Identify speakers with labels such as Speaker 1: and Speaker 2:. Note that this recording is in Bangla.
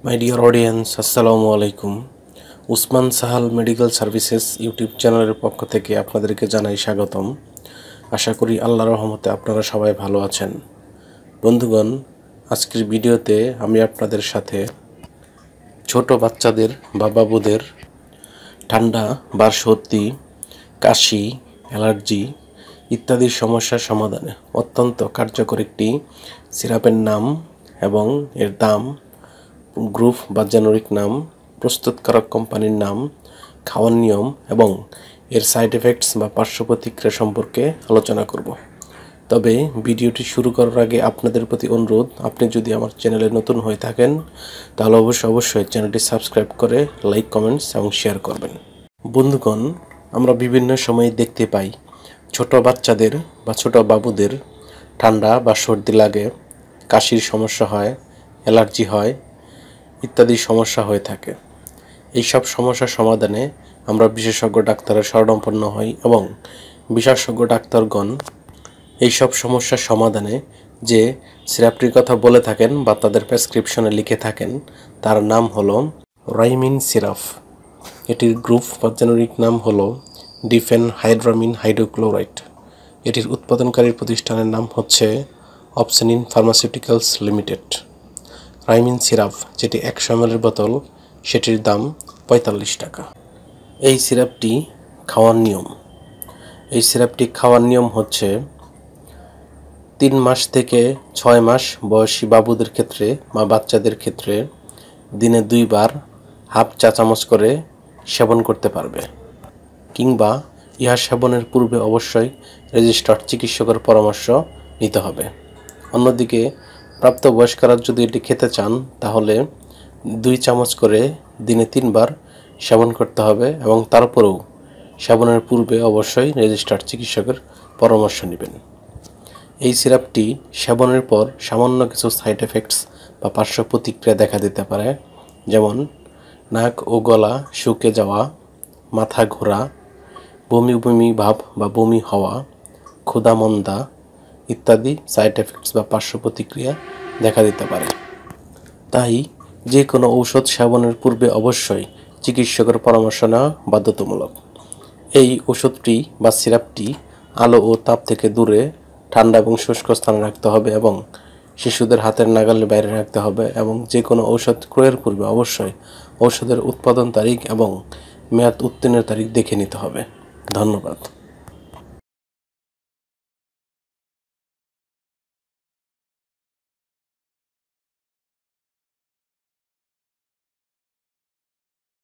Speaker 1: মাই ডিয়ার অডিয়েন্স, আসসালামু আলাইকুম। Usman Sahal medical services YouTube চ্যানেলের পক্ষ থেকে আপনাদেরকে জানাই স্বাগতম। আশা করি আল্লাহর রহমতে আপনারা সবাই ভালো আছেন। বন্ধুগণ, আজকের ভিডিওতে আমি আপনাদের সাথে ছোট বাচ্চাদের বা বাবুদের ঠান্ডা বা সর্দি, কাশি, অ্যালার্জি ইত্যাদি সমস্যার সমাধানে অত্যন্ত কার্যকর একটি সিরাপের নাম এবং এর দাম, গ্রুপ বা জেনেরিক নাম, প্রস্তুতকারক কোম্পানির নাম, খাওয়ার নিয়ম এবং এর সাইড এফেক্টস বা পার্শ্ব প্রতিক্রিয়া সম্পর্কে আলোচনা করব। তবে ভিডিওটি শুরু করার আগে আপনাদের প্রতি অনুরোধ, আপনি যদি আমার চ্যানেলে নতুন হয়ে থাকেন তাহলে অবশ্যই চ্যানেলটি সাবস্ক্রাইব করে লাইক, কমেন্টস এবং শেয়ার করবেন। বন্ধুগণ, আমরা বিভিন্ন সময়ে দেখতে পাই ছোট বাচ্চাদের বা ছোট বাবুদের ঠান্ডা বা সর্দি লাগে, কাশির সমস্যা হয়, অ্যালার্জি হয় ইত্যাদি সমস্যা হয়ে থাকে। এইসব সমস্যার সমাধানে আমরা বিশেষজ্ঞ ডাক্তারের শরণাপন্ন হই এবং বিশেষজ্ঞ ডাক্তারগণ এইসব সমস্যার সমাধানে যে সিরাপটির কথা বলে থাকেন বা তাদের প্রেসক্রিপশনে লিখে থাকেন তার নাম হলো রাইমিন সিরাপ। এটির গ্রুপ বা জেনেরিক নাম হলো ডিফেনহাইড্রামিন হাইড্রোক্লোরাইড। এটির উৎপাদনকারী প্রতিষ্ঠানের নাম হচ্ছে অপসেনিন ফার্মাসিউটিক্যালস লিমিটেড। রাইমিন সিরাপ যেটি 100 ml বোতল, সেটির দাম 45 টাকা। এই সিরাপটি খাওয়ার নিয়ম হচ্ছে 3 মাস থেকে 6 মাস বয়সী বাবুদের ক্ষেত্রে বা বাচ্চাদের ক্ষেত্রে দিনে 2 বার হাফ চা চামচ করে সেবন করতে পারবে, কিংবা ইহা সেবনের পূর্বে অবশ্যই রেজিস্টার্ড চিকিৎসকের পরামর্শ নিতে হবে। অন্যদিকে প্রাপ্তবয়স্করা যদি এটি খেতে চান তাহলে 2 চামচ করে দিনে 3 বার সেবন করতে হবে এবং তারপরেও সেবনের পূর্বে অবশ্যই রেজিস্টার্ড চিকিৎসকের পরামর্শ নেবেন। এই সিরাপটি সেবনের পর সামান্য কিছু সাইড এফেক্টস বা পার্শ্ব প্রতিক্রিয়া দেখা দিতে পারে, যেমন নাক ও গলা শুকিয়ে যাওয়া, মাথা ঘোরা, বমি ভাব বা বমি হওয়া, ক্ষুধা-মন্দা ইত্যাদি সাইড এফেক্টস বা পার্শ্ব প্রতিক্রিয়া দেখা দিতে পারে। তাই যে কোনো ঔষধ সেবনের পূর্বে অবশ্যই চিকিৎসকের পরামর্শ নেওয়া বাধ্যতামূলক। এই ওষুধটি বা সিরাপটি আলো ও তাপ থেকে দূরে, ঠান্ডা এবং শুষ্ক স্থানে রাখতে হবে এবং শিশুদের হাতের নাগালের বাইরে রাখতে হবে এবং যে কোনো ঔষধ ক্রয়ের পূর্বে অবশ্যই ঔষধের উৎপাদন তারিখ এবং মেয়াদ উত্তীর্ণের তারিখ দেখে নিতে হবে। ধন্যবাদ।